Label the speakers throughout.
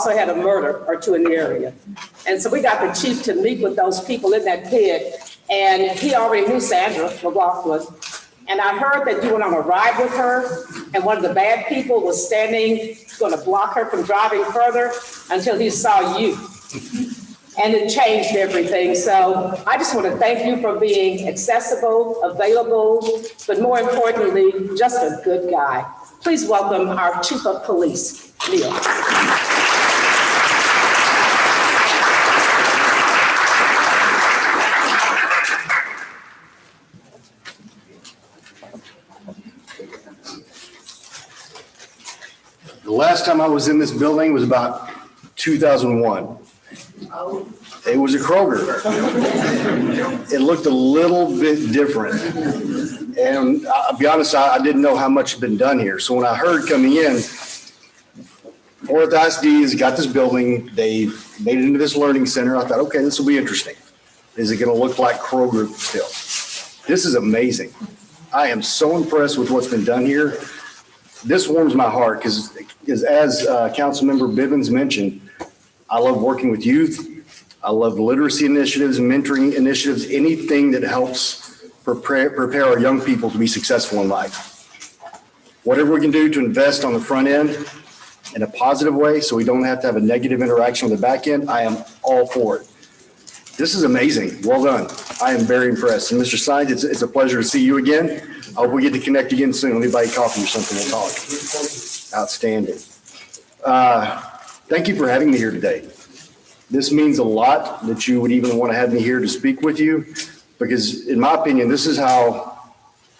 Speaker 1: also had a murder or two in the area. And so we got the chief to meet with those people in that pit, and he already knew Sandra McLaughlin. And I heard that you went on a ride with her, and one of the bad people was standing, going to block her from driving further until he saw you. And it changed everything. So I just want to thank you for being accessible, available, but more importantly, just a good guy. Please welcome our Chief of Police, Neil.
Speaker 2: The last time I was in this building was about 2001. It was a Kroger. It looked a little bit different. And I'll be honest, I didn't know how much had been done here. So when I heard coming in, FWISD has got this building, they made it into this learning center. I thought, okay, this will be interesting. Is it going to look like Kroger still? This is amazing. I am so impressed with what's been done here. This warms my heart because as Councilmember Bivens mentioned, I love working with youth. I love literacy initiatives, mentoring initiatives, anything that helps prepare our young people to be successful in life. Whatever we can do to invest on the front end in a positive way so we don't have to have a negative interaction on the back end, I am all for it. This is amazing. Well done. I am very impressed. And Mr. Sines, it's a pleasure to see you again. I hope we get to connect again soon. Anybody coffee or something, we'll talk. Outstanding. Thank you for having me here today. This means a lot that you would even want to have me here to speak with you, because in my opinion, this is how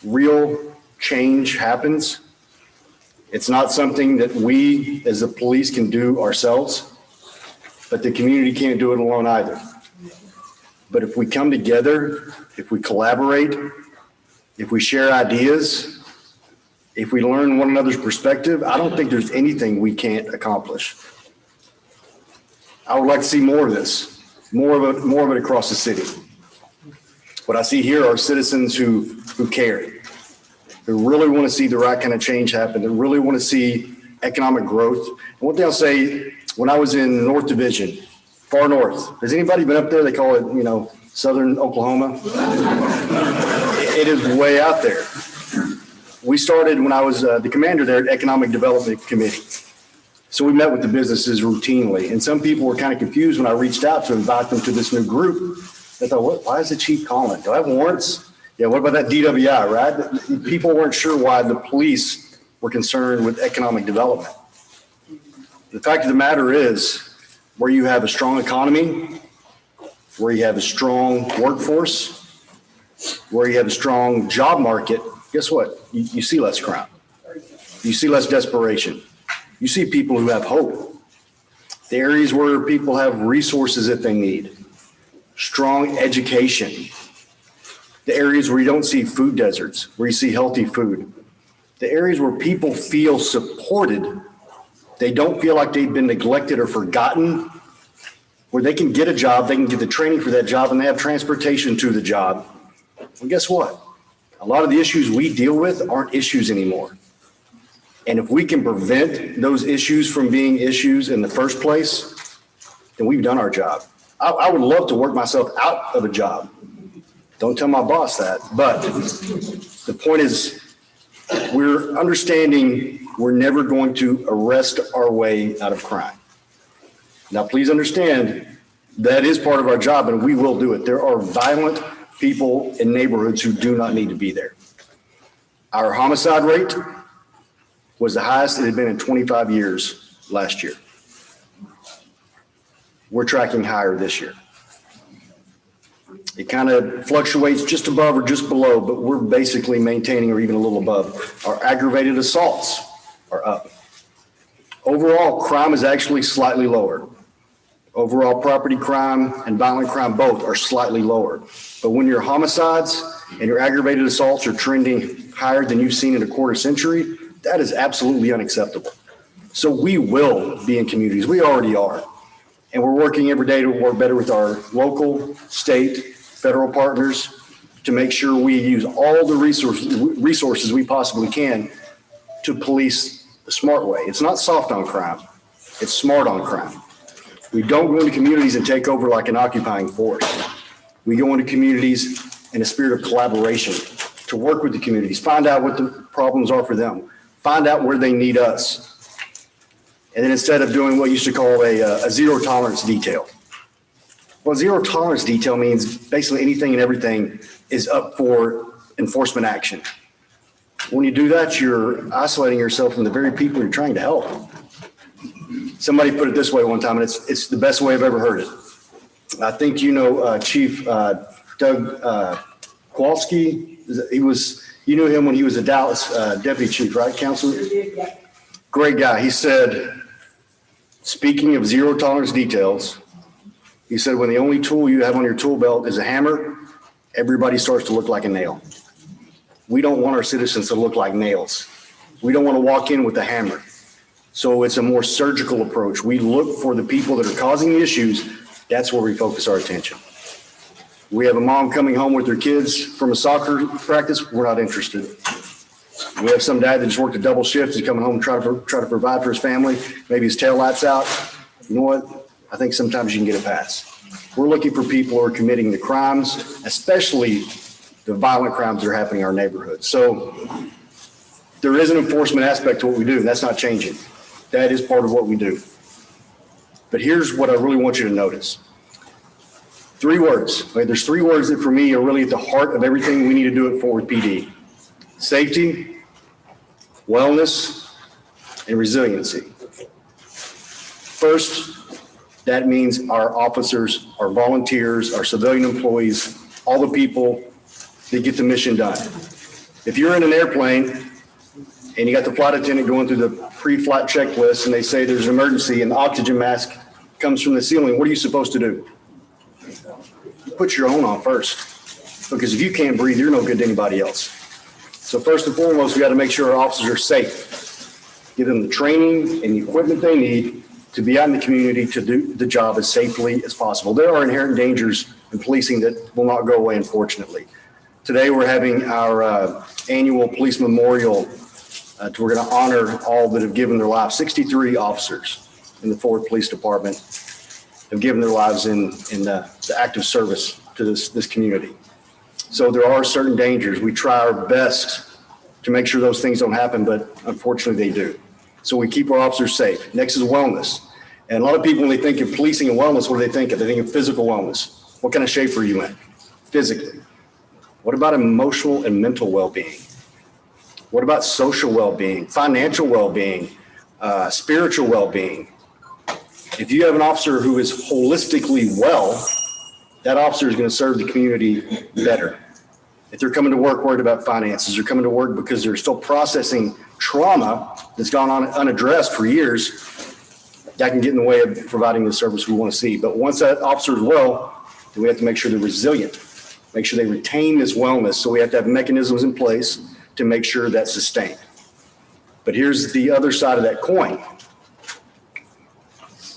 Speaker 2: real change happens. It's not something that we as the police can do ourselves, but the community can't do it alone either. But if we come together, if we collaborate, if we share ideas, if we learn one another's perspective, I don't think there's anything we can't accomplish. I would like to see more of this, more of it across the city. What I see here are citizens who care, who really want to see the right kind of change happen, that really want to see economic growth. And one thing I'll say, when I was in North Division, far north, has anybody been up there? They call it, Southern Oklahoma. It is way out there. We started when I was the commander there at Economic Development Committee. So we met with the businesses routinely, and some people were kind of confused when I reached out to invite them to this new group. They thought, why is the chief calling? Do I have warrants? Yeah, what about that DWI, right? People weren't sure why the police were concerned with economic development. The fact of the matter is, where you have a strong economy, where you have a strong workforce, where you have a strong job market, guess what? You see less crime. You see less desperation. You see people who have hope. The areas where people have resources that they need, strong education. The areas where you don't see food deserts, where you see healthy food. The areas where people feel supported. They don't feel like they've been neglected or forgotten, where they can get a job, they can get the training for that job, and they have transportation to the job. Well, guess what? A lot of the issues we deal with aren't issues anymore. And if we can prevent those issues from being issues in the first place, then we've done our job. I would love to work myself out of a job. Don't tell my boss that. But the point is, we're understanding we're never going to arrest our way out of crime. Now, please understand that is part of our job, and we will do it. There are violent people in neighborhoods who do not need to be there. Our homicide rate was the highest it had been in 25 years last year. We're tracking higher this year. It kind of fluctuates just above or just below, but we're basically maintaining or even a little above. Our aggravated assaults are up. Overall, crime is actually slightly lower. Overall property crime and violent crime both are slightly lower. But when your homicides and your aggravated assaults are trending higher than you've seen in a quarter century, that is absolutely unacceptable. So we will be in communities. We already are. And we're working every day to work better with our local, state, federal partners to make sure we use all the resources we possibly can to police the smart way. It's not soft on crime. It's smart on crime. We don't go into communities and take over like an occupying force. We go into communities in a spirit of collaboration to work with the communities, find out what the problems are for them, find out where they need us. And then instead of doing what used to call a zero tolerance detail. Well, zero tolerance detail means basically anything and everything is up for enforcement action. When you do that, you're isolating yourself from the very people you're trying to help. Somebody put it this way one time, and it's the best way I've ever heard it. I think you know Chief Doug Kowalski. You knew him when he was a Dallas deputy chief, right, Counselor? Great guy. He said, speaking of zero tolerance details, he said, when the only tool you have on your tool belt is a hammer, everybody starts to look like a nail. We don't want our citizens to look like nails. We don't want to walk in with a hammer. So it's a more surgical approach. We look for the people that are causing the issues. That's where we focus our attention. We have a mom coming home with her kids from a soccer practice. We're not interested. We have some dad that just worked a double shift. He's coming home trying to provide for his family. Maybe his tail lights out. You know what? I think sometimes you can get a pass. We're looking for people who are committing the crimes, especially the violent crimes that are happening in our neighborhood. So there is an enforcement aspect to what we do, and that's not changing. That is part of what we do. But here's what I really want you to notice. 3 words. Okay, there's 3 words that for me are really at the heart of everything we need to do at Fort Worth PD. Safety, wellness, and resiliency. First, that means our officers, our volunteers, our civilian employees, all the people that get the mission done. If you're in an airplane and you got the flight attendant going through the pre-flight checklist and they say there's an emergency and the oxygen mask comes from the ceiling, what are you supposed to do? Put your own on first, because if you can't breathe, you're no good to anybody else. So first and foremost, we got to make sure our officers are safe. Give them the training and the equipment they need to be out in the community to do the job as safely as possible. There are inherent dangers in policing that will not go away, unfortunately. Today, we're having our annual police memorial. We're going to honor all that have given their lives. 63 officers in the Fort Worth Police Department have given their lives in the active service to this community. So there are certain dangers. We try our best to make sure those things don't happen, but unfortunately they do. So we keep our officers safe. Next is wellness. And a lot of people, when they think of policing and wellness, what do they think of? They think of physical wellness. What kind of shape are you in physically? What about emotional and mental well-being? What about social well-being, financial well-being, spiritual well-being? If you have an officer who is holistically well, that officer is going to serve the community better. If they're coming to work worried about finances, they're coming to work because they're still processing trauma that's gone on unaddressed for years, that can get in the way of providing the service we want to see. But once that officer is well, then we have to make sure they're resilient, make sure they retain this wellness. So we have to have mechanisms in place to make sure that's sustained. But here's the other side of that coin.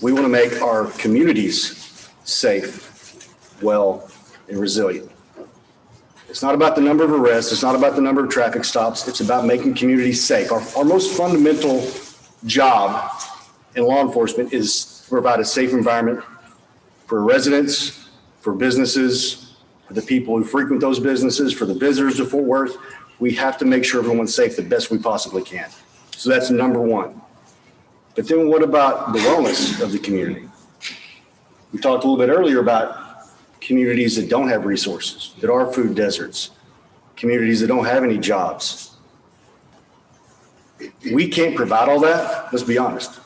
Speaker 2: We want to make our communities safe, well, and resilient. It's not about the number of arrests. It's not about the number of traffic stops. It's about making communities safe. Our most fundamental job in law enforcement is to provide a safe environment for residents, for businesses, for the people who frequent those businesses, for the visitors to Fort Worth. We have to make sure everyone's safe the best we possibly can. So that's number one. But then what about the wellness of the community? We talked a little bit earlier about communities that don't have resources, that are food deserts, communities that don't have any jobs. We can't provide all that, let's be honest.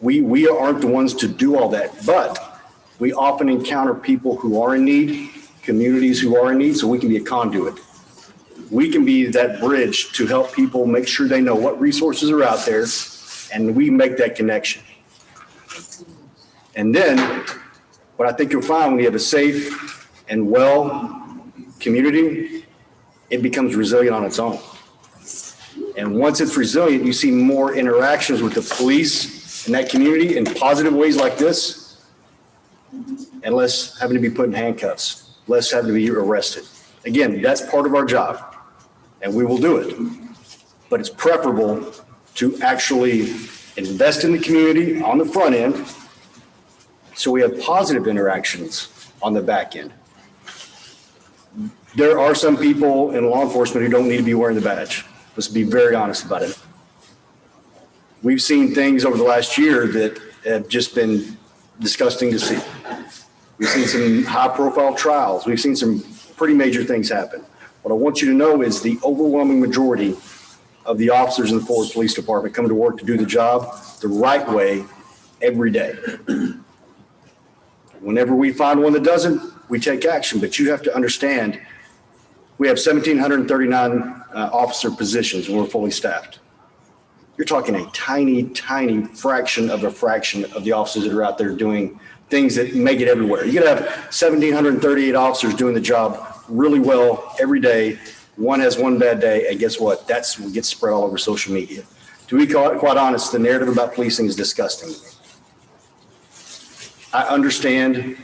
Speaker 2: We aren't the ones to do all that, but we often encounter people who are in need, communities who are in need, so we can be a conduit. We can be that bridge to help people make sure they know what resources are out there, and we make that connection. And then what I think you'll find when you have a safe and well community, it becomes resilient on its own. And once it's resilient, you see more interactions with the police in that community in positive ways like this, and less having to be put in handcuffs, less having to be arrested. Again, that's part of our job, and we will do it. But it's preferable to actually invest in the community on the front end so we have positive interactions on the back end. There are some people in law enforcement who don't need to be wearing the badge. Let's be very honest about it. We've seen things over the last year that have just been disgusting to see. We've seen some high-profile trials. We've seen some pretty major things happen. What I want you to know is the overwhelming majority of the officers in the Fort Worth Police Department come to work to do the job the right way every day. Whenever we find one that doesn't, we take action. But you have to understand, we have 1,739 officer positions and we're fully staffed. You're talking a tiny, tiny fraction of the officers that are out there doing things that make it everywhere. You could have 1,738 officers doing the job really well every day. One has one bad day, and guess what? That's what gets spread all over social media. To be quite honest, the narrative about policing is disgusting. I understand.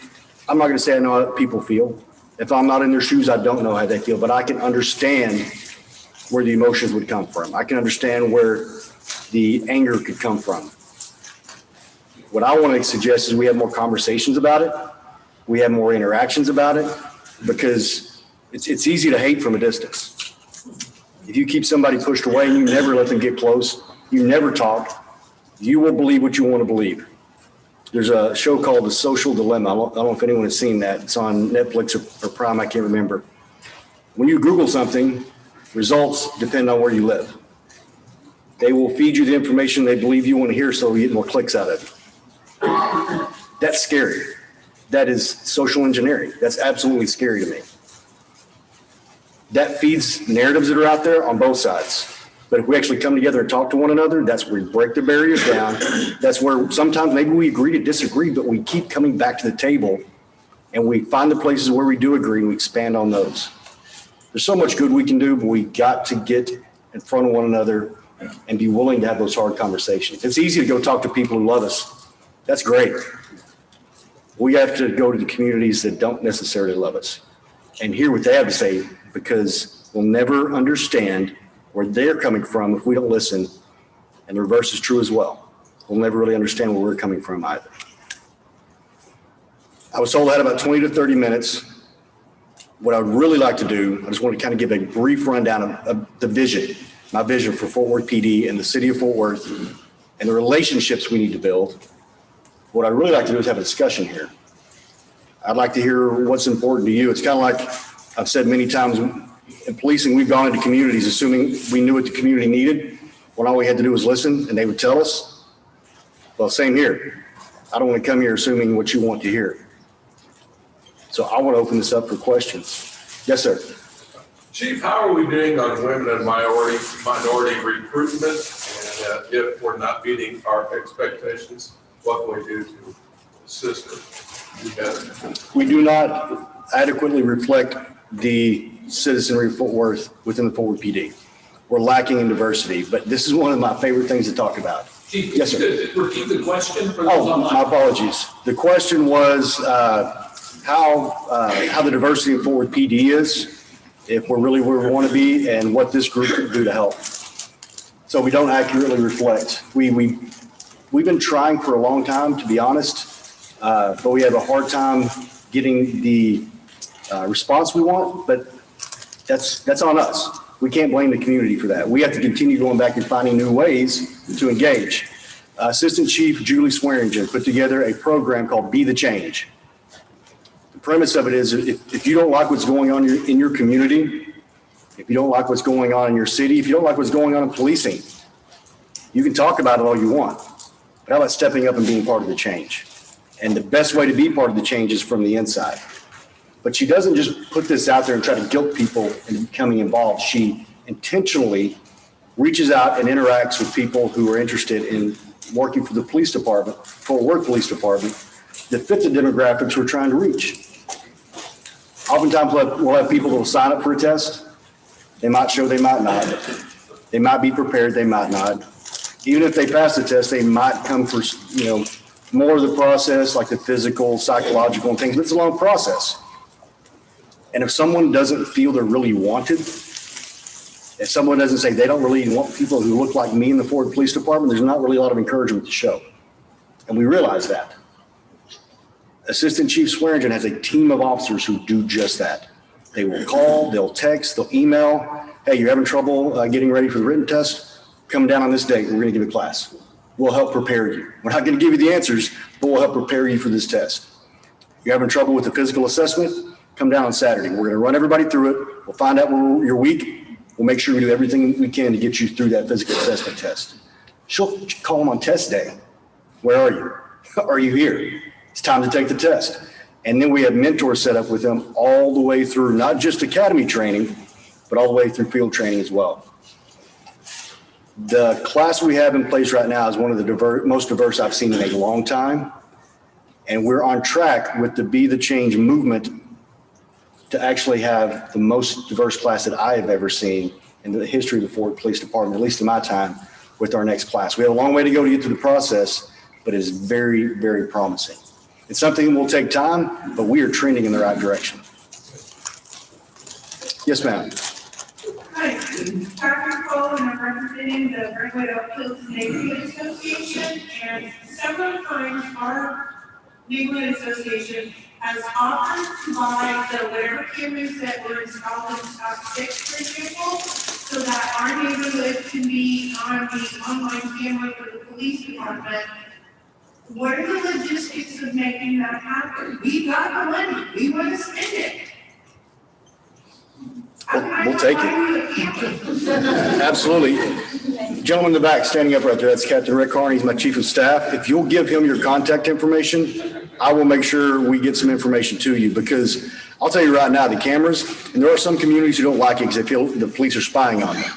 Speaker 2: I'm not going to say I know how people feel. If I'm not in their shoes, I don't know how they feel, but I can understand where the emotions would come from. I can understand where the anger could come from. What I want to suggest is we have more conversations about it. We have more interactions about it, because it's easy to hate from a distance. If you keep somebody pushed away and you never let them get close, you never talk, you will believe what you want to believe. There's a show called The Social Dilemma. I don't know if anyone has seen that. It's on Netflix or Prime, I can't remember. When you Google something, results depend on where you live. They will feed you the information they believe you want to hear so you get more clicks out of it. That's scary. That is social engineering. That's absolutely scary to me. That feeds narratives that are out there on both sides. But if we actually come together and talk to one another, that's where we break the barriers down. That's where sometimes maybe we agree to disagree, but we keep coming back to the table and we find the places where we do agree and we expand on those. There's so much good we can do, but we got to get in front of one another and be willing to have those hard conversations. It's easy to go talk to people who love us. That's great. We have to go to the communities that don't necessarily love us and hear what they have to say, because we'll never understand where they're coming from if we don't listen. And the reverse is true as well. We'll never really understand where we're coming from either. I was told I had about 20 to 30 minutes. What I would really like to do, I just want to kind of give a brief rundown of the vision, my vision for Fort Worth PD and the city of Fort Worth and the relationships we need to build. What I'd really like to do is have a discussion here. I'd like to hear what's important to you. It's kind of like I've said many times, in policing, we've gone into communities assuming we knew what the community needed, when all we had to do was listen and they would tell us. Well, same here. I don't want to come here assuming what you want to hear. So I want to open this up for questions. Yes, sir.
Speaker 3: Chief, how are we doing on women and minority recruitment? And if we're not meeting our expectations, what can we do to assist them?
Speaker 2: We do not adequately reflect the citizenry of Fort Worth within the Fort Worth PD. We're lacking in diversity, but this is one of my favorite things to talk about.
Speaker 4: Chief,
Speaker 2: yes, sir.
Speaker 4: Repeat the question for those online.
Speaker 2: My apologies. The question was how the diversity of Fort Worth PD is, if we're really where we want to be, and what this group can do to help. So we don't accurately reflect. We've been trying for a long time, to be honest, but we have a hard time getting the response we want, but that's on us. We can't blame the community for that. We have to continue going back and finding new ways to engage. Assistant Chief Julie Swearingen put together a program called Be the Change. The premise of it is if you don't like what's going on in your community, if you don't like what's going on in your city, if you don't like what's going on in policing, you can talk about it all you want. But how about stepping up and being part of the change? And the best way to be part of the change is from the inside. But she doesn't just put this out there and try to guilt people into becoming involved. She intentionally reaches out and interacts with people who are interested in working for the police department, Fort Worth Police Department, that fit the demographics we're trying to reach. Oftentimes we'll have people who will sign up for a test. They might show, they might not. They might be prepared, they might not. Even if they pass the test, they might come for, more of the process, like the physical, psychological and things, but it's a long process. And if someone doesn't feel they're really wanted, If someone doesn't say they don't really want people who look like me in the Ford Police Department, there's not really a lot of encouragement to show. And we realize that. Assistant Chief Swearingen has a team of officers who do just that. They will call, they'll text, they'll email. Hey, you're having trouble getting ready for the written test? Come down on this date. We're going to give a class. We'll help prepare you. We're not going to give you the answers, but we'll help prepare you for this test. You're having trouble with the physical assessment? Come down on Saturday. We're going to run everybody through it. We'll find out where you're weak. We'll make sure we do everything we can to get you through that physical assessment test. She'll call them on test day. Where are you? Are you here? It's time to take the test. And then we have mentors set up with them all the way through, not just academy training, but all the way through field training as well. The class we have in place right now is one of the most diverse I've seen in a long time. And we're on track with the Be the Change movement to actually have the most diverse class that I have ever seen in the history of the Ford Police Department, at least in my time, with our next class. We have a long way to go to get through the process, but it's very, very promising. It's something that will take time, but we are trending in the right direction. Yes, ma'am.
Speaker 5: Hi, Dr. Cole, and I'm representing the Brentwood Oak Hills Neighborhood Association, and several times our neighborhood association has offered to buy the whatever cameras that were installed in Stock 6, for example, so that our neighborhood can be on the online camera for the police department. What are the logistics of making that happen? We got the money, we want to spend it.
Speaker 2: We'll take it. Absolutely. Gentleman in the back, standing up right there, that's Captain Rick Carney. He's my chief of staff. If you'll give him your contact information, I will make sure we get some information to you, because I'll tell you right now, the cameras, and there are some communities who don't like it because they feel the police are spying on them.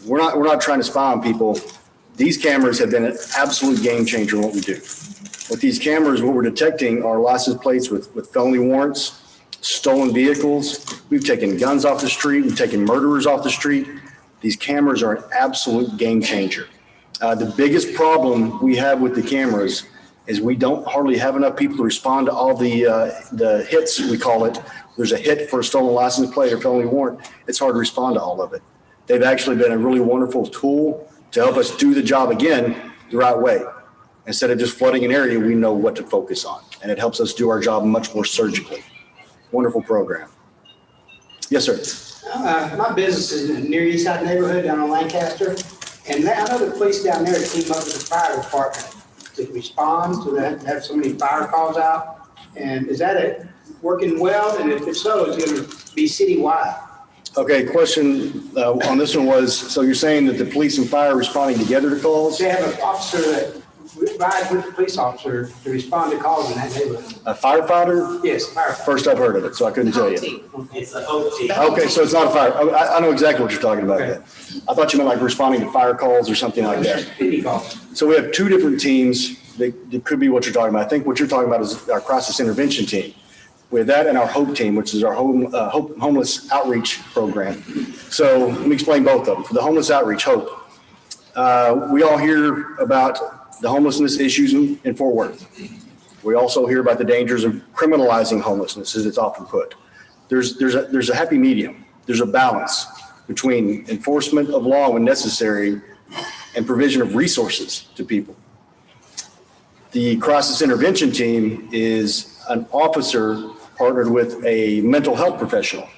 Speaker 2: We're not trying to spy on people. These cameras have been an absolute game changer in what we do. With these cameras, what we're detecting are license plates with felony warrants, stolen vehicles. We've taken guns off the street. We've taken murderers off the street. These cameras are an absolute game changer. The biggest problem we have with the cameras is we don't hardly have enough people to respond to all the hits, we call it. There's a hit for a stolen license plate or felony warrant. It's hard to respond to all of it. They've actually been a really wonderful tool to help us do the job again the right way. Instead of just flooding an area, we know what to focus on, and it helps us do our job much more surgically. Wonderful program. Yes, sir.
Speaker 6: My business is in the Near East Side neighborhood down on Lancaster, and I know the police down there team up with the fire department to respond to that, have so many fire calls out. And is that working well? And if so, is it going to be citywide?
Speaker 2: Okay, question on this one was, so you're saying that the police and fire are responding together to calls?
Speaker 6: They have an officer that rides with the police officer to respond to calls in that neighborhood.
Speaker 2: A firefighter?
Speaker 6: Yes, firefighter.
Speaker 2: First I've heard of it, so I couldn't tell you.
Speaker 7: It's the OT.
Speaker 2: Okay, so it's not a fire. I know exactly what you're talking about.
Speaker 6: Okay.
Speaker 2: I thought you meant like responding to fire calls or something like that.
Speaker 6: Any calls.
Speaker 2: So we have two different teams that could be what you're talking about. I think what you're talking about is our crisis intervention team. We have that and our HOPE team, which is our homeless outreach program. So let me explain both of them. For the homeless outreach, HOPE, we all hear about the homelessness issues in Fort Worth. We also hear about the dangers of criminalizing homelessness, as it's often put. There's a happy medium. There's a balance between enforcement of law when necessary and provision of resources to people. The crisis intervention team is an officer partnered with a mental health professional.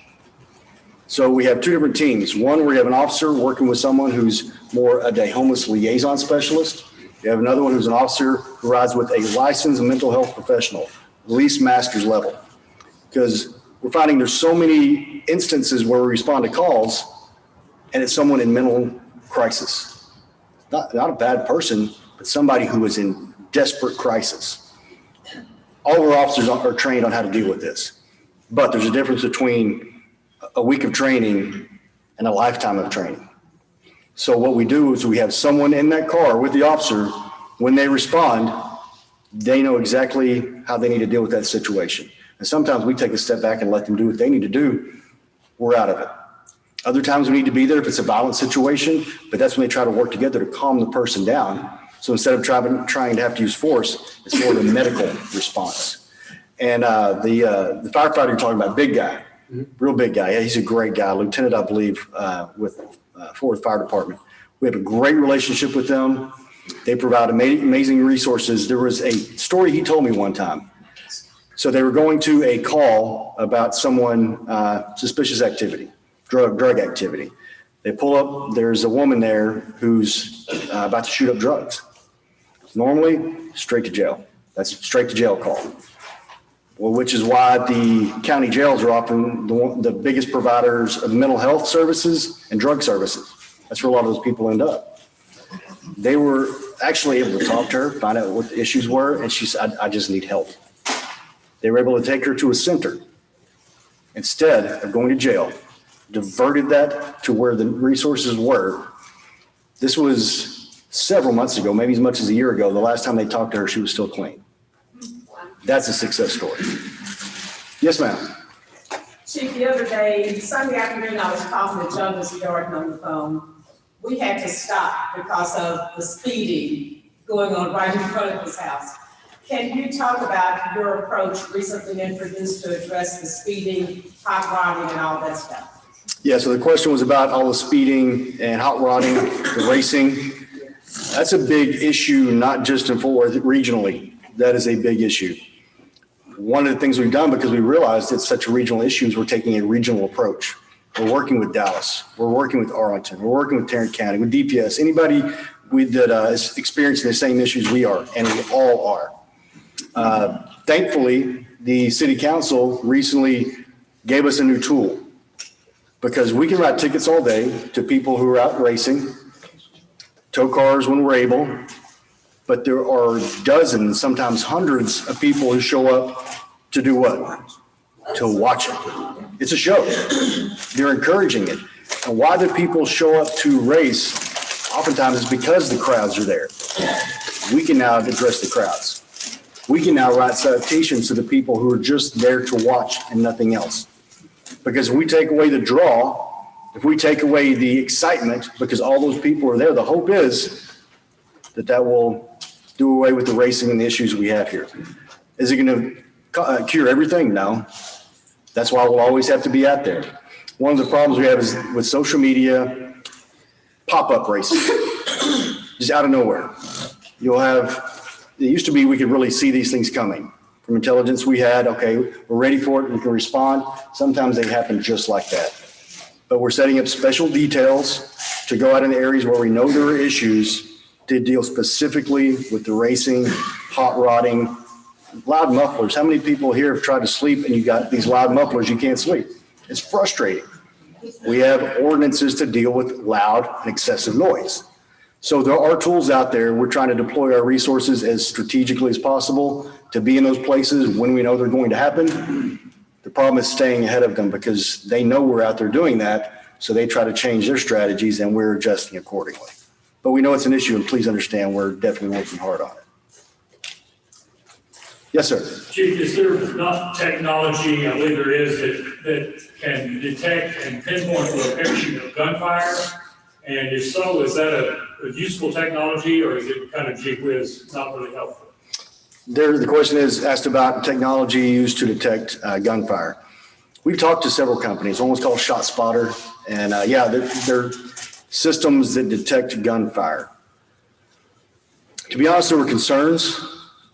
Speaker 2: So we have two different teams. One where you have an officer working with someone who's more of a homeless liaison specialist. You have another one who's an officer who rides with a licensed mental health professional, at least master's level. Because we're finding there's so many instances where we respond to calls and it's someone in mental crisis. Not a bad person, but somebody who is in desperate crisis. All of our officers are trained on how to deal with this, but there's a difference between a week of training and a lifetime of training. So what we do is we have someone in that car with the officer. When they respond, they know exactly how they need to deal with that situation. And sometimes we take a step back and let them do what they need to do. We're out of it. Other times we need to be there if it's a violent situation, but that's when they try to work together to calm the person down. So instead of trying to have to use force, it's more of a medical response. And the firefighter you're talking about, big guy, Real big guy. Yeah, he's a great guy. Lieutenant, I believe, with Fort Worth Fire Department. We have a great relationship with them. They provide amazing resources. There was a story he told me one time. So they were going to a call about someone, suspicious activity, drug activity. They pull up, there's a woman there who's about to shoot up drugs. Normally, straight to jail. That's straight to jail call. Well, which is why the county jails are often the biggest providers of mental health services and drug services. That's where a lot of those people end up. They were actually able to talk to her, find out what the issues were, and she said, I just need help. They were able to take her to a center instead of going to jail, diverted that to where the resources were. This was several months ago, maybe as much as a year ago. The last time they talked to her, she was still clean. That's a success story. Yes, ma'am.
Speaker 1: Chief, the other day, Sunday afternoon, I was talking to Jonas Jordan on the phone. We had to stop because of the speeding going on right in front of his house. Can you talk about your approach recently introduced to address the speeding, hot rodding, and all that stuff?
Speaker 2: Yeah, so the question was about all the speeding and hot rodding, the racing. That's a big issue, not just in Fort Worth, regionally. That is a big issue. One of the things we've done, because we realized it's such a regional issue, is we're taking a regional approach. We're working with Dallas. We're working with Arlington. We're working with Tarrant County, with DPS, anybody that is experiencing the same issues we are, and we all are. Thankfully, the city council recently gave us a new tool because we can write tickets all day to people who are out racing, tow cars when we're able, but there are dozens, sometimes hundreds of people who show up to do what? To watch it. It's a show. They're encouraging it. And why do people show up to race? Oftentimes it's because the crowds are there. We can now address the crowds. We can now write citations to the people who are just there to watch and nothing else. Because if we take away the draw, if we take away the excitement, because all those people are there, the hope is that will do away with the racing and the issues we have here. Is it going to cure everything? No. That's why we'll always have to be out there. One of the problems we have is with social media, pop-up racing, just out of nowhere. You'll have, it used to be we could really see these things coming. From intelligence we had, okay, we're ready for it, we can respond. Sometimes they happen just like that. But we're setting up special details to go out in the areas where we know there are issues to deal specifically with the racing, hot rodding, loud mufflers. How many people here have tried to sleep and you got these loud mufflers, you can't sleep? It's frustrating. We have ordinances to deal with loud and excessive noise. So there are tools out there. We're trying to deploy our resources as strategically as possible to be in those places when we know they're going to happen. The problem is staying ahead of them because they know we're out there doing that. So they try to change their strategies and we're adjusting accordingly. But we know it's an issue, and please understand we're definitely working hard on it. Yes, sir.
Speaker 7: Chief, is there not technology, I believe there is, that can detect and pinpoint the location of gunfire? And if so, is that a useful technology or is it kind of gee whiz, not really helpful?
Speaker 2: The question is asked about technology used to detect gunfire. We've talked to several companies, one was called ShotSpotter, and they're systems that detect gunfire. To be honest, there were concerns.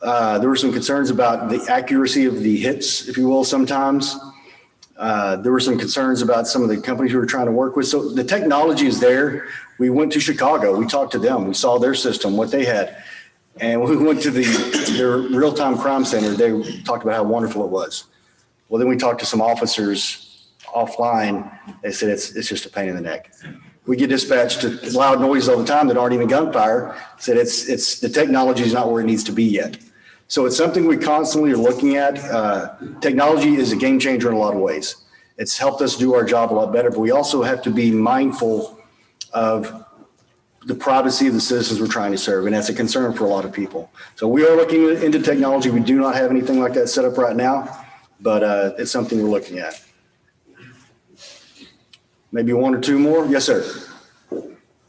Speaker 2: There were some concerns about the accuracy of the hits, if you will, sometimes. There were some concerns about some of the companies we were trying to work with. So the technology is there. We went to Chicago. We talked to them. We saw their system, what they had. And when we went to their real-time crime center, they talked about how wonderful it was. Well, then we talked to some officers offline. They said it's just a pain in the neck. We get dispatched to loud noises all the time that aren't even gunfire. Said it's the technology is not where it needs to be yet. So it's something we constantly are looking at. Technology is a game changer in a lot of ways. It's helped us do our job a lot better, but we also have to be mindful of the privacy of the citizens we're trying to serve, and that's a concern for a lot of people. So we are looking into technology. We do not have anything like that set up right now, but it's something we're looking at. Maybe one or two more? Yes, sir.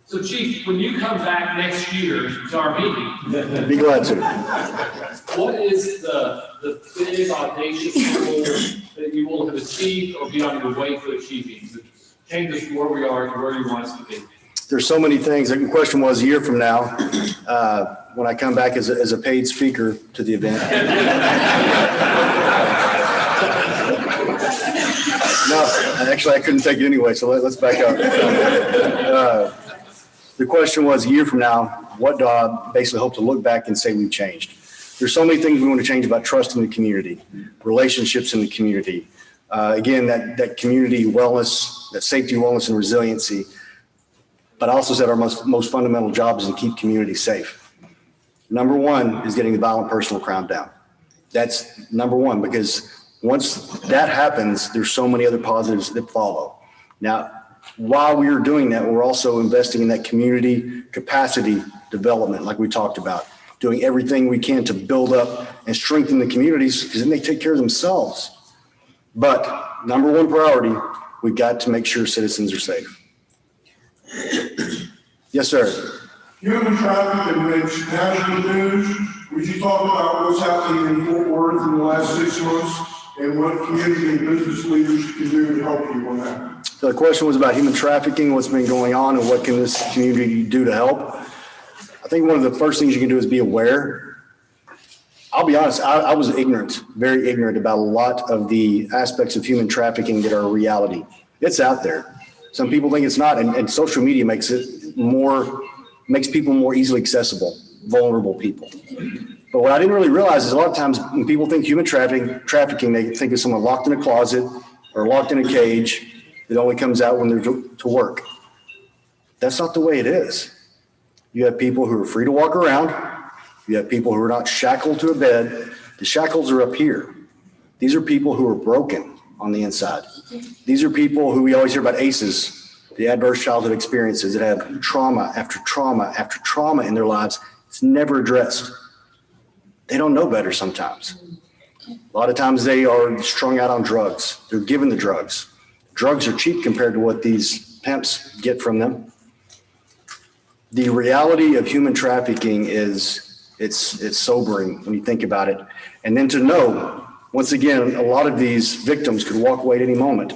Speaker 4: So Chief, when you come back next year to our meeting,
Speaker 2: Be glad to.
Speaker 4: what is the big audacious goal that you will have achieved or be on your way to achieving? To change us from where we are to where you want us to be.
Speaker 2: There's so many things. The question was a year from now, when I come back as a paid speaker to the event. No, actually, I couldn't take it anyway, so let's back up. The question was a year from now, what do I basically hope to look back and say we've changed? There's so many things we want to change about trust in the community, relationships in the community. Again, that community wellness, that safety, wellness, and resiliency. But I also said our most fundamental job is to keep communities safe. Number one is getting the violent personal crime down. That's number one, because once that happens, there's so many other positives that follow. Now, while we are doing that, we're also investing in that community capacity development, like we talked about, doing everything we can to build up and strengthen the communities, because then they take care of themselves. But number one priority, we've got to make sure citizens are safe. Yes, sir.
Speaker 8: Human trafficking makes national news. Would you talk about what's happening in Fort Worth in the last 6 months and what community and business leaders can do to help you on that?
Speaker 2: So the question was about human trafficking, what's been going on, and what can this community do to help? I think one of the first things you can do is be aware. I'll be honest, I was ignorant, very ignorant about a lot of the aspects of human trafficking that are a reality. It's out there. Some people think it's not, and social media makes people more easily accessible, vulnerable people. But what I didn't really realize is a lot of times when people think human trafficking, they think of someone locked in a closet or locked in a cage that only comes out when they're to work. That's not the way it is. You have people who are free to walk around. You have people who are not shackled to a bed. The shackles are up here. These are people who are broken on the inside. These are people who we always hear about ACEs, the adverse childhood experiences, that have trauma after trauma after trauma in their lives. It's never addressed. They don't know better sometimes. A lot of times they are strung out on drugs. They're given the drugs. Drugs are cheap compared to what these pimps get from them. The reality of human trafficking is it's sobering when you think about it. And then to know, once again, a lot of these victims could walk away at any moment,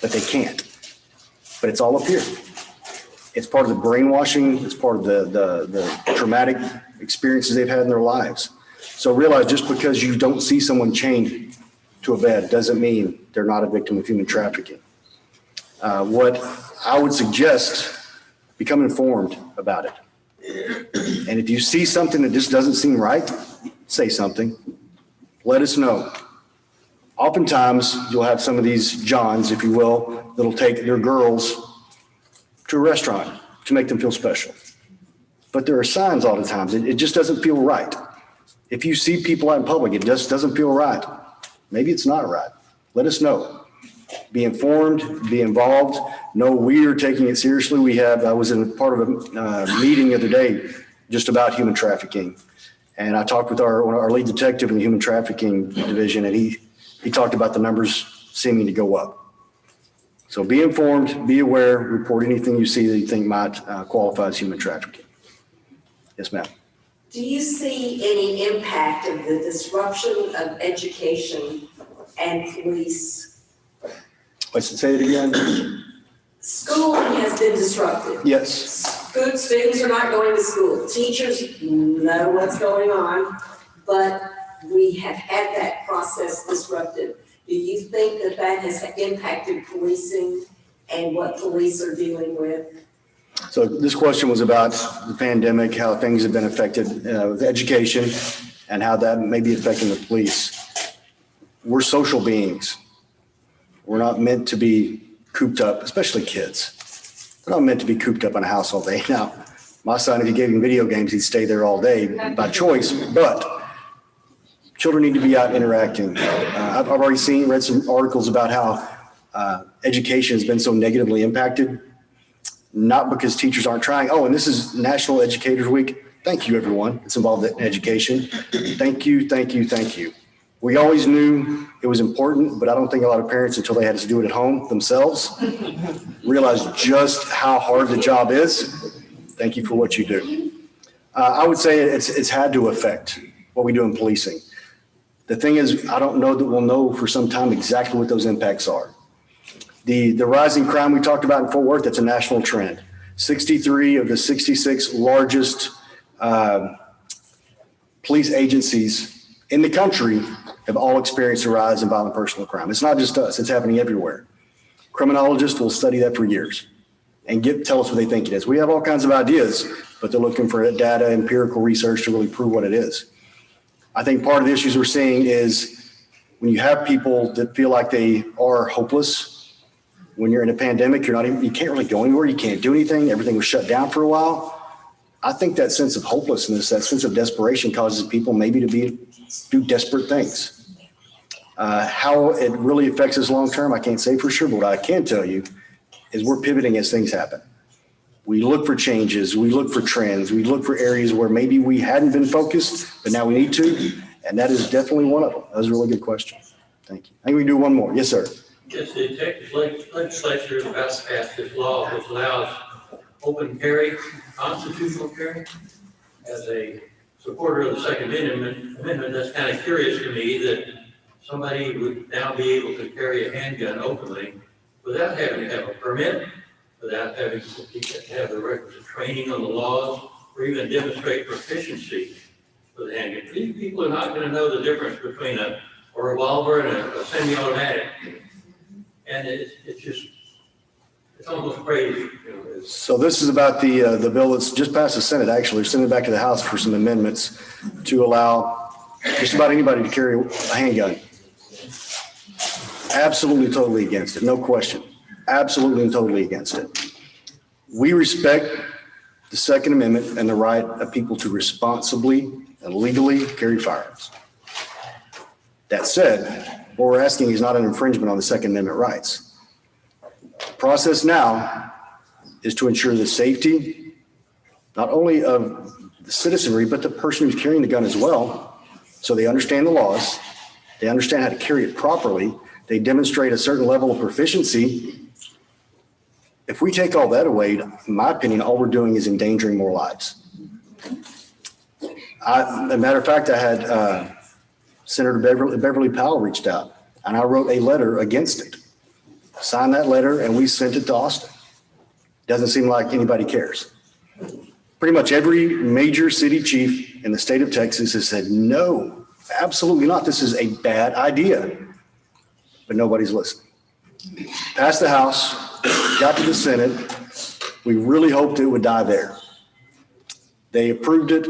Speaker 2: but they can't. But it's all up here. It's part of the brainwashing. It's part of the traumatic experiences they've had in their lives. So realize just because you don't see someone chained to a bed doesn't mean they're not a victim of human trafficking. What I would suggest, become informed about it. And if you see something that just doesn't seem right, say something. Let us know. Oftentimes, you'll have some of these Johns, if you will, that'll take their girls to a restaurant to make them feel special. But there are signs all the times. It just doesn't feel right. If you see people out in public, it just doesn't feel right. Maybe it's not right. Let us know. Be informed, be involved. Know we are taking it seriously. I was in part of a meeting the other day just about human trafficking. And I talked with our lead detective in the human trafficking division, and he talked about the numbers seeming to go up. So be informed, be aware, report anything you see that you think might qualify as human trafficking. Yes, ma'am.
Speaker 9: Do you see any impact of the disruption of education and police?
Speaker 2: Say it again.
Speaker 9: Schooling has been disrupted.
Speaker 2: Yes.
Speaker 9: Good students are not going to school. Teachers know what's going on, but we have had that process disrupted. Do you think that has impacted policing and what police are dealing with?
Speaker 2: So this question was about the pandemic, how things have been affected with education and how that may be affecting the police. We're social beings. We're not meant to be cooped up, especially kids. They're not meant to be cooped up in a house all day. Now, my son, if you gave him video games, he'd stay there all day by choice, but children need to be out interacting. I've already read some articles about how education has been so negatively impacted, not because teachers aren't trying. Oh, and this is National Educators Week. Thank you, everyone that's involved in education. Thank you, thank you, thank you. We always knew it was important, but I don't think a lot of parents, until they had to do it at home themselves, realized just how hard the job is. Thank you for what you do. I would say it's had to affect what we do in policing. The thing is, I don't know that we'll know for some time exactly what those impacts are. The rising crime we talked about in Fort Worth, that's a national trend. 63 of the 66 largest police agencies in the country have all experienced a rise in violent personal crime. It's not just us, it's happening everywhere. Criminologists will study that for years and tell us what they think it is. We have all kinds of ideas, but they're looking for data, empirical research to really prove what it is. I think part of the issues we're seeing is when you have people that feel like they are hopeless, when you're in a pandemic, you can't really go anywhere, you can't do anything, everything was shut down for a while. I think that sense of hopelessness, that sense of desperation causes people maybe to do desperate things. How it really affects us long-term, I can't say for sure, but what I can tell you is we're pivoting as things happen. We look for changes, we look for trends, we look for areas where maybe we hadn't been focused, but now we need to, and that is definitely one of them. That was a really good question. Thank you. I think we can do one more. Yes, sir.
Speaker 10: Yes, the Texas legislature is about to pass this law which allows open carry, constitutional carry. As a supporter of the Second Amendment, that's kind of curious to me that somebody would now be able to carry a handgun openly without having to have a permit, without having to have the requisite training on the laws, or even demonstrate proficiency with a handgun. These people are not going to know the difference between a revolver and a semi-automatic. And it's almost crazy.
Speaker 2: So this is about the bill that's just passed the Senate, actually. We're sending it back to the House for some amendments to allow just about anybody to carry a handgun. Absolutely, totally against it. No question. Absolutely and totally against it. We respect the Second Amendment and the right of people to responsibly and legally carry firearms. That said, what we're asking is not an infringement on the Second Amendment rights. The process now is to ensure the safety, not only of the citizenry, but the person who's carrying the gun as well. So they understand the laws, they understand how to carry it properly, they demonstrate a certain level of proficiency. If we take all that away, in my opinion, all we're doing is endangering more lives. As a matter of fact, I had Senator Beverly Powell reached out, and I wrote a letter against it. Signed that letter, and we sent it to Austin. Doesn't seem like anybody cares. Pretty much every major city chief in the state of Texas has said, no, absolutely not. This is a bad idea. But nobody's listening. Passed the House, got to the Senate. We really hoped it would die there. They approved it,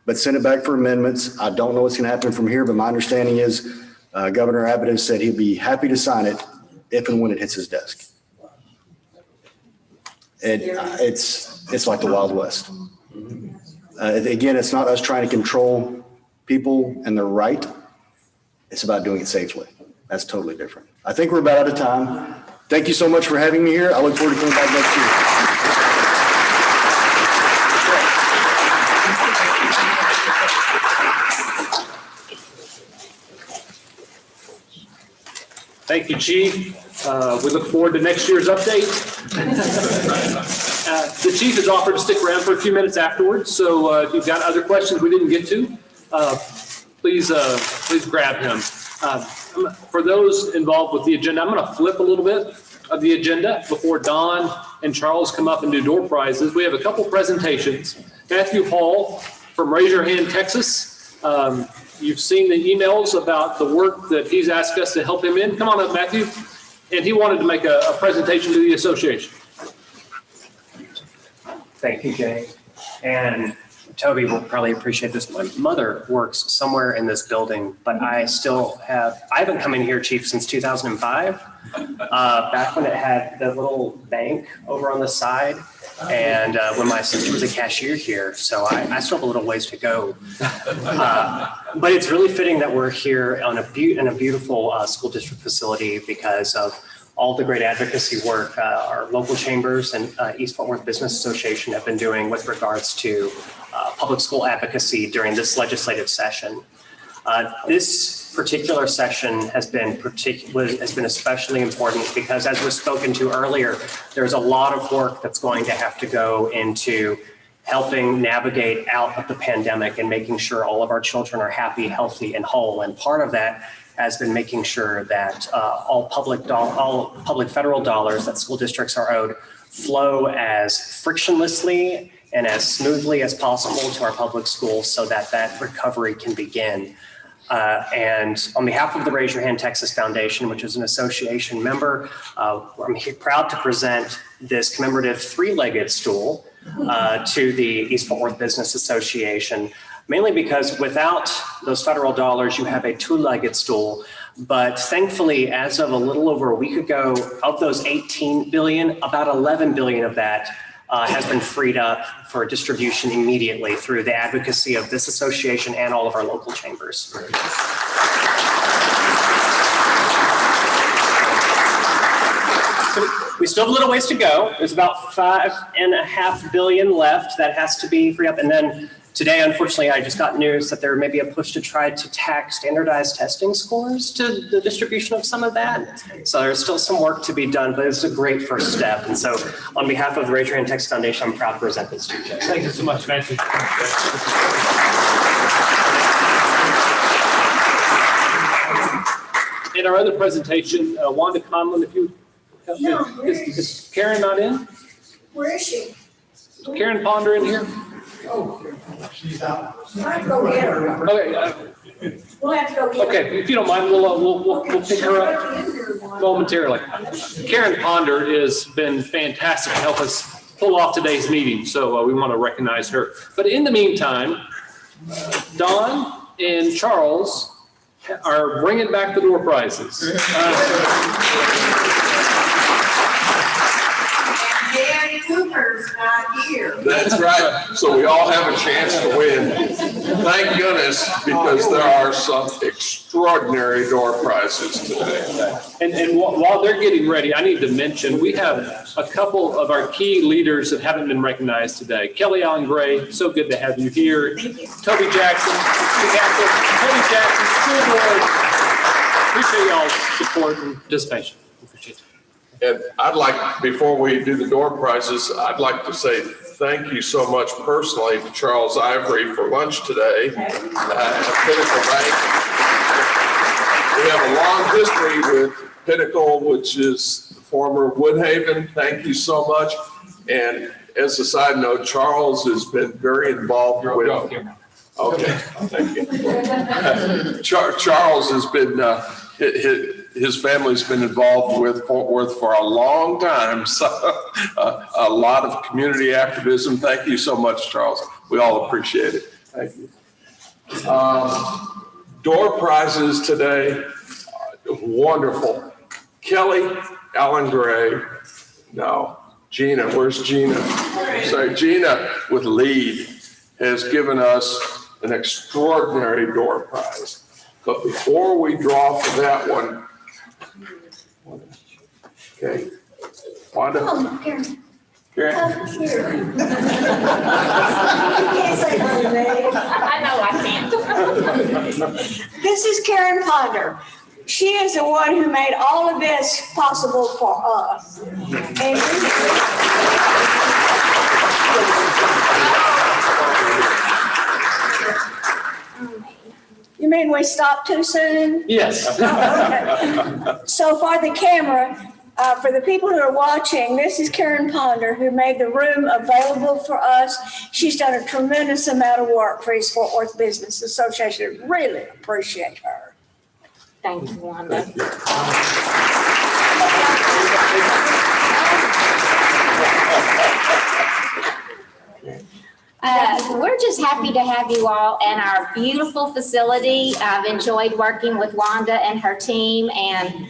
Speaker 2: but sent it back for amendments. I don't know what's going to happen from here, but my understanding is Governor Abbott has said he'd be happy to sign it if and when it hits his desk. It's like the Wild West. Again, it's not us trying to control people and their right. It's about doing it safely. That's totally different. I think we're about out of time. Thank you so much for having me here. I look forward to coming back next year.
Speaker 11: Thank you, Chief. We look forward to next year's update. The Chief has offered to stick around for a few minutes afterwards, so if you've got other questions we didn't get to, please grab him. For those involved with the agenda, I'm going to flip a little bit of the agenda before Don and Charles come up and do door prizes. We have a couple presentations. Matthew Hall from Raise Your Hand, Texas. You've seen the emails about the work that he's asked us to help him in. Come on up, Matthew. And he wanted to make a presentation to the association.
Speaker 12: Thank you, Jay. And Toby will probably appreciate this. My mother works somewhere in this building, but I haven't come in here, Chief, since 2005, back when it had the little bank over on the side. And when my sister was a cashier here, so I still have a little ways to go. But it's really fitting that we're here in a beautiful school district facility because of all the great advocacy work our local chambers and East Fort Worth Business Association have been doing with regards to public school advocacy during this legislative session. This particular session has been especially important because, as was spoken to earlier, there's a lot of work that's going to have to go into helping navigate out of the pandemic and making sure all of our children are happy, healthy, and whole. And part of that has been making sure that all public federal dollars that school districts are owed flow as frictionlessly and as smoothly as possible to our public schools so that that recovery can begin. And on behalf of the Raise Your Hand Texas Foundation, which is an association member, I'm proud to present this commemorative three-legged stool to the East Fort Worth Business Association, mainly because without those federal dollars, you have a two-legged stool. But thankfully, as of a little over a week ago, of those 18 billion, about 11 billion of that has been freed up for distribution immediately through the advocacy of this association and all of our local chambers. So we still have a little ways to go. There's about 5.5 billion left that has to be freed up. And then today, unfortunately, I just got news that there may be a push to try to tack standardized testing scores to the distribution of some of that. So there's still some work to be done, but it's a great first step. And so on behalf of the Raise Your Hand Texas Foundation, I'm proud to present this to you.
Speaker 11: Thank you so much, Nancy. In our other presentation, Wanda Conlon, if you help me.
Speaker 9: No,
Speaker 11: Is Karen not in?
Speaker 9: Where is she?
Speaker 11: Is Karen Ponder in here?
Speaker 6: Oh, she's out.
Speaker 9: I go get her.
Speaker 11: Okay,
Speaker 9: We'll have to go get her.
Speaker 11: okay, if you don't mind, we'll pick her up momentarily. Karen Ponder has been fantastic to help us pull off today's meeting, so we want to recognize her. But in the meantime, Don and Charles are bringing back the door prizes.
Speaker 5: Dan Cooper's not here.
Speaker 3: That's right. So we all have a chance to win. Thank goodness, because there are some extraordinary door prizes today.
Speaker 11: And while they're getting ready, I need to mention, we have a couple of our key leaders that haven't been recognized today. Kelly Allen Gray, so good to have you here. Toby Jackson, Toby Jackson, school board. Appreciate y'all's support and participation. Appreciate it.
Speaker 3: And I'd like, before we do the door prizes, I'd like to say thank you so much personally to Charles Ivory for lunch today at Pinnacle Bank. We have a long history with Pinnacle, which is the former Woodhaven. Thank you so much. And as a side note, Charles has been very involved with. Okay, thank you. Charles has been, his family's been involved with Fort Worth for a long time. So a lot of community activism. Thank you so much, Charles. We all appreciate it. Thank you. Door prizes today, wonderful. Kelly Allen Gray, no, Gina, where's Gina? Sorry, Gina with lead has given us an extraordinary door prize. But before we draw for that one, okay, Wanda?
Speaker 9: Oh, Karen.
Speaker 3: Karen?
Speaker 9: Come here. You can't say her name.
Speaker 13: I know I can't.
Speaker 9: This is Karen Ponder. She is the one who made all of this possible for us. And you mean we stopped too soon?
Speaker 11: Yes.
Speaker 9: Okay. So for the camera, for the people who are watching, this is Karen Ponder, who made the room available for us. She's done a tremendous amount of work for East Fort Worth Business Association. Really appreciate her.
Speaker 13: Thank you, Wanda. We're just happy to have you all in our beautiful facility. I've enjoyed working with Wanda and her team, and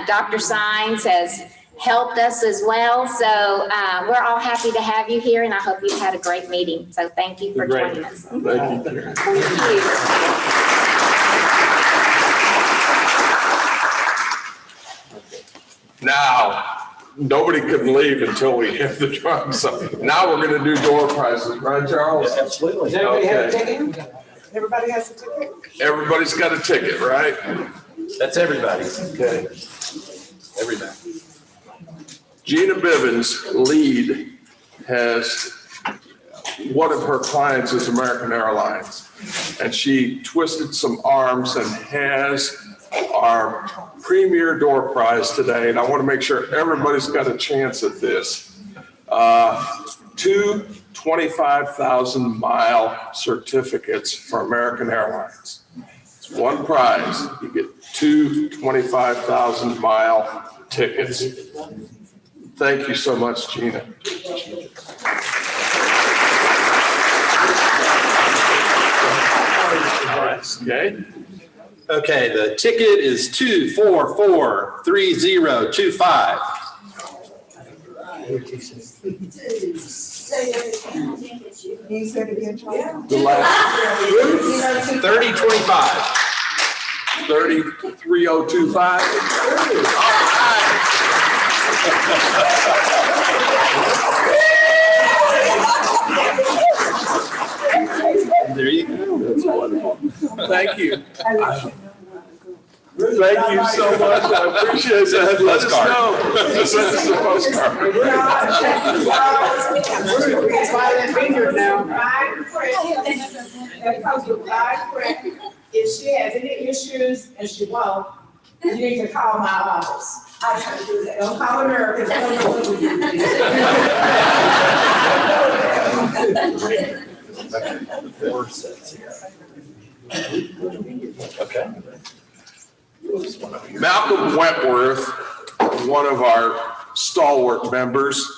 Speaker 13: Dr. Sines has helped us as well. So we're all happy to have you here, and I hope you've had a great meeting. So thank you for joining us.
Speaker 3: Thank you.
Speaker 13: Thank you.
Speaker 3: Now, nobody can leave until we have the drum. So now we're going to do door prizes, right, Charles?
Speaker 6: Absolutely. Does everybody have a ticket? Everybody has a ticket?
Speaker 3: Everybody's got a ticket, right?
Speaker 14: That's everybody.
Speaker 3: Okay.
Speaker 14: Everybody.
Speaker 3: Gina Bivens, lead, has one of her clients is American Airlines, and she twisted some arms and has our premier door prize today, and I want to make sure everybody's got a chance at this. 2 25,000-mile certificates for American Airlines. It's one prize. You get 2 25,000-mile tickets. Thank you so much, Gina.
Speaker 14: Okay. Okay, the ticket is 2443025.
Speaker 3: The last
Speaker 14: 3025.
Speaker 3: 33025.
Speaker 14: There you go.
Speaker 3: That's wonderful. Thank you. Thank you so much. I appreciate that. Let us know. Send us a postcard.
Speaker 1: If she has any issues, and she won't, you need to call my office. I try to do that. Don't call America, because I don't know what we do.
Speaker 14: 4 sets here. Okay.
Speaker 3: Malcolm Wentworth, one of our stalwart members,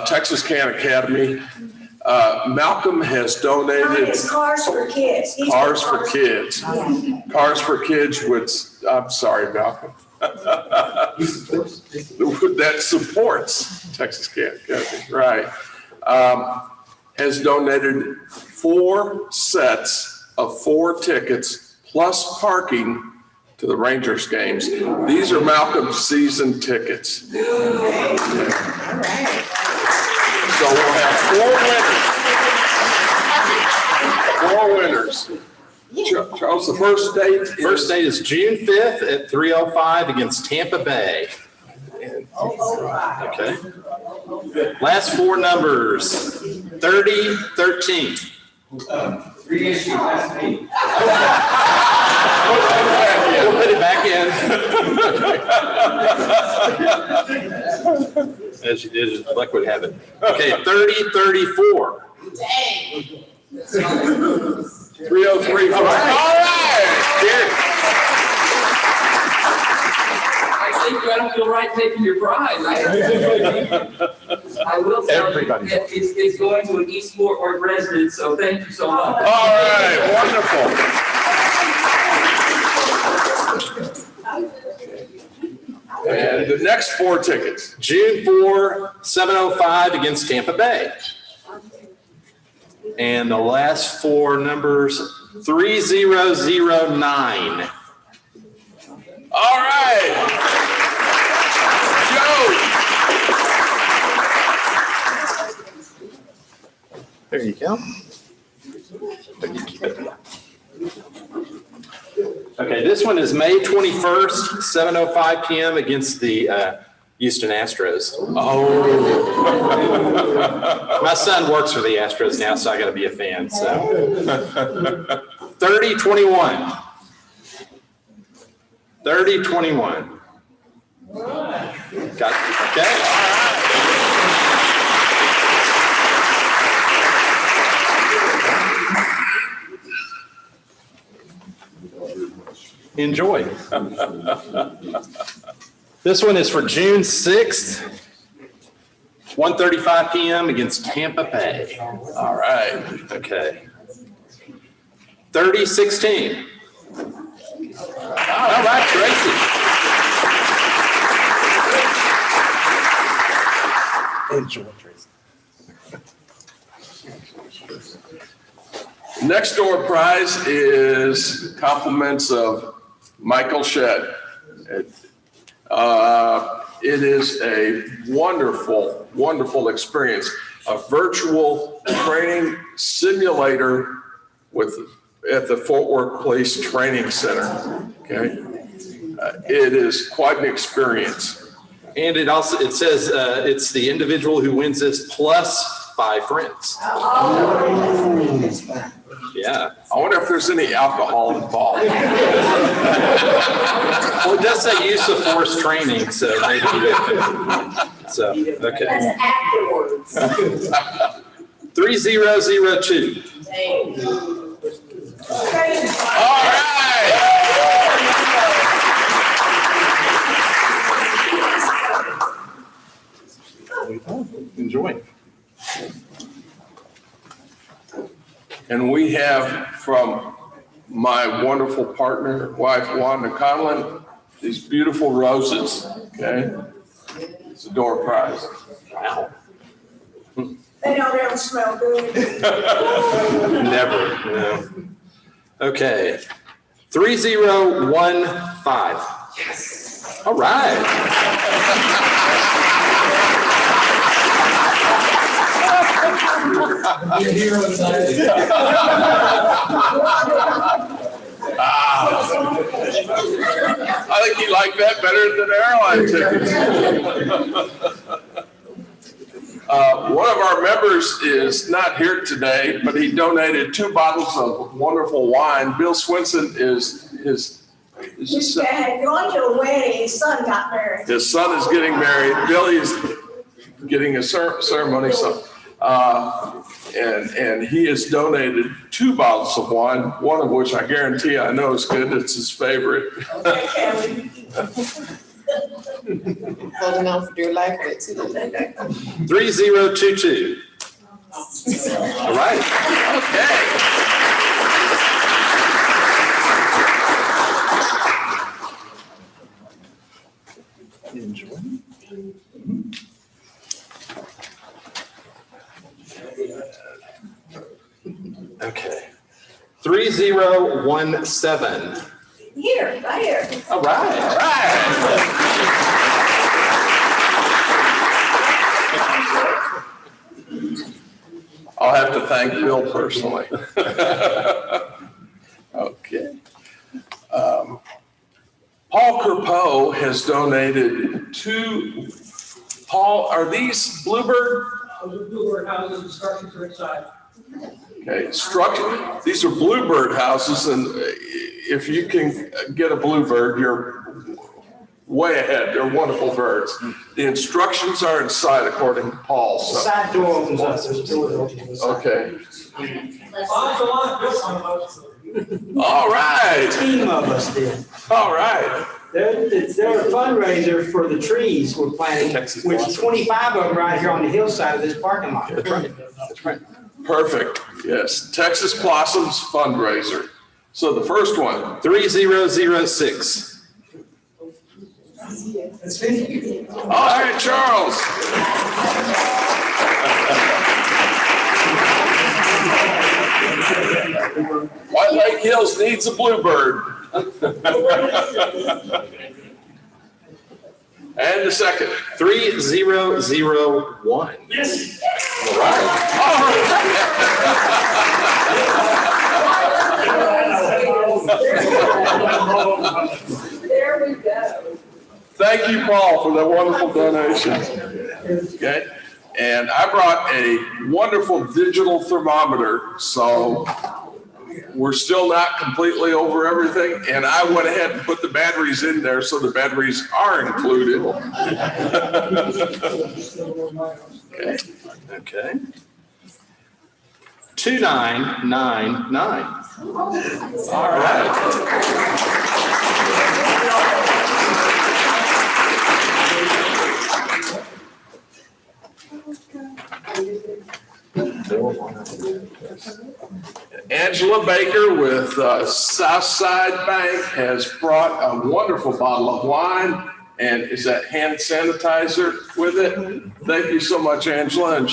Speaker 3: Texas Can Academy. Malcolm has donated.
Speaker 9: It's Cars for Kids.
Speaker 3: Cars for Kids.
Speaker 9: Yeah.
Speaker 3: Cars for Kids would, I'm sorry, Malcolm. That supports Texas Can Academy, right. Has donated 4 sets of 4 tickets plus parking to the Rangers games. These are Malcolm's season tickets. So we'll have 4 winners. 4 winners. Charles, the first date?
Speaker 14: First date is June 5th at 3:05 against Tampa Bay. Okay. Last 4 numbers, 3013.
Speaker 4: Reissue last meeting.
Speaker 14: We'll put it back in. As luck would have it. Okay, 3034.
Speaker 1: Dang.
Speaker 3: 303. All right. Gary.
Speaker 15: I think I don't feel right taking your prize. I will tell you that it's going to an East Fort Worth resident, so thank you so much.
Speaker 3: All right, wonderful. And the next 4 tickets.
Speaker 14: June 4, 7:05 against Tampa Bay. And the last 4 numbers, 3009.
Speaker 3: All right. Joe.
Speaker 14: There you go. Okay, this one is May 21st, 7:05 p.m. against the Houston Astros.
Speaker 3: Oh.
Speaker 14: My son works for the Astros now, so I got to be a fan. So 3021. 3021. Got okay. Enjoy. This one is for June 6th, 1:35 p.m. against Tampa Bay.
Speaker 3: All right.
Speaker 14: Okay. 3016. All right, Tracy. Enjoy, Tracy.
Speaker 3: Next door prize is compliments of Michael Shedd. It is a wonderful, wonderful experience. A virtual training simulator at the Fort Worth Police Training Center. Okay, it is quite an experience.
Speaker 14: And it says it's the individual who wins this plus by friends. Yeah.
Speaker 3: I wonder if there's any alcohol involved.
Speaker 14: Well, it does say use of force training, so maybe. So, okay.
Speaker 9: That's afterwards.
Speaker 14: 3002.
Speaker 3: All right.
Speaker 14: Enjoy.
Speaker 3: And we have from my wonderful partner, wife Wanda Conlon, these beautiful roses, okay? It's a door prize.
Speaker 14: Wow.
Speaker 5: They don't ever smell good.
Speaker 14: Never, no. Okay. 3015. Yes. All right.
Speaker 4: You're here on
Speaker 3: I think he liked that better than airline tickets. One of our members is not here today, but he donated 2 bottles of wonderful wine. Bill Swinson is his
Speaker 5: Dad, going to a wedding, his son got married.
Speaker 3: His son is getting married. Billy's getting a ceremony, so and he has donated 2 bottles of wine, one of which I guarantee I know is good. It's his favorite.
Speaker 5: Okay, Kelly.
Speaker 16: Holding on for dear life.
Speaker 14: 3022. All right.
Speaker 3: Okay.
Speaker 14: Enjoy. Okay. 3017.
Speaker 5: Here, right here.
Speaker 14: All right. All right.
Speaker 3: I'll have to thank Bill personally. Okay. Paul Kerpo has donated 2. Paul, are these Bluebird?
Speaker 15: Bluebird Houses, instructions are inside.
Speaker 3: Okay, structure. These are Bluebird houses, and if you can get a Bluebird, you're way ahead. They're wonderful birds. The instructions are inside, according to Paul. So.
Speaker 6: Side door opens up, there's a door that opens inside.
Speaker 3: Okay. All right.
Speaker 6: Team of us did.
Speaker 3: All right.
Speaker 6: They're a fundraiser for the trees we're planting, which is 25 of them right here on the hillside of this parking lot.
Speaker 14: That's right. That's right.
Speaker 3: Perfect. Yes. Texas Blossoms fundraiser. So the first one.
Speaker 14: 3006.
Speaker 3: All right, Charles. White Lake Hills needs a Bluebird. And the second.
Speaker 14: 3001.
Speaker 7: Yes.
Speaker 3: All right.
Speaker 9: There we go.
Speaker 3: Thank you, Paul, for that wonderful donation. Okay. And I brought a wonderful digital thermometer, so we're still not completely over everything. And I went ahead and put the batteries in there, so the batteries are included.
Speaker 14: Okay. Okay. 2999.
Speaker 3: All right. Angela Baker with Southside Bank has brought a wonderful bottle of wine, and is that hand sanitizer with it? Thank you so much, Angela, and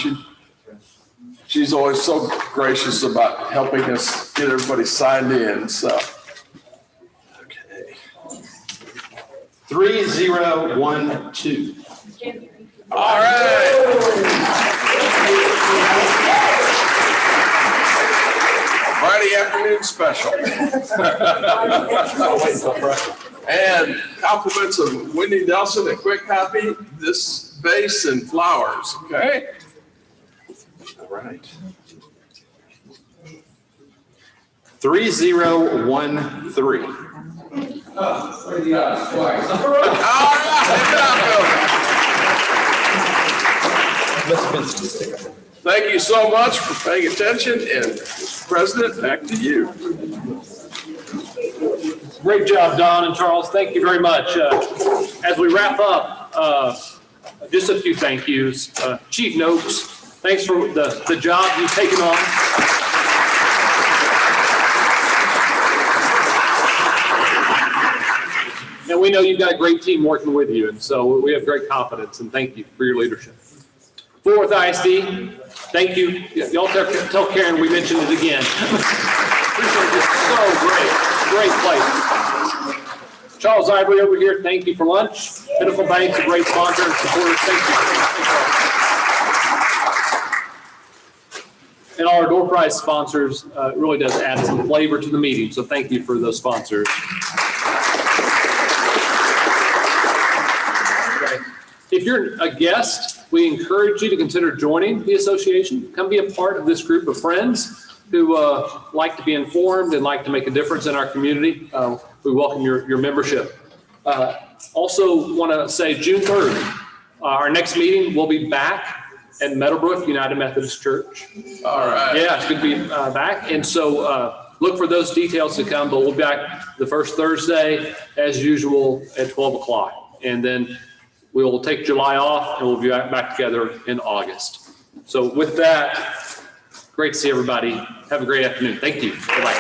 Speaker 3: she's always so gracious about helping us get everybody signed in. So,
Speaker 14: Okay. 3012.
Speaker 3: all right. Friday afternoon special. And compliments of Wendy Nelson and Quick Copy, this vase and flowers, okay?
Speaker 14: right. 3013.
Speaker 3: Thank you so much for paying attention, and President, back to you.
Speaker 11: Great job, Don and Charles. Thank you very much. As we wrap up, just a few thank yous. Chief Noakes, thanks for the job you've taken on. And we know you've got a great team working with you, and so we have great confidence, and thank you for your leadership. Fort Worth ISD, thank you. Y'all tell Karen we mentioned it again. Appreciate this. So great place. Charles Ivory over here, thank you for lunch. Pinnacle Bank's a great sponsor and supporter. Thank you. And all our door prize sponsors, it really does add some flavor to the meeting. So thank you for those sponsors. If you're a guest, we encourage you to consider joining the association. Come be a part of this group of friends who like to be informed and like to make a difference in our community. We welcome your membership. Also want to say June 3rd, our next meeting will be back at Meadowbrook United Methodist Church.
Speaker 3: All right.
Speaker 11: Yeah, it's good to be back. And so look for those details to come, but we'll be back the first Thursday as usual at 12 o'clock. And then we'll take July off and we'll be back together in August. So with that, great to see everybody. Have a great afternoon. Thank you. Bye-bye.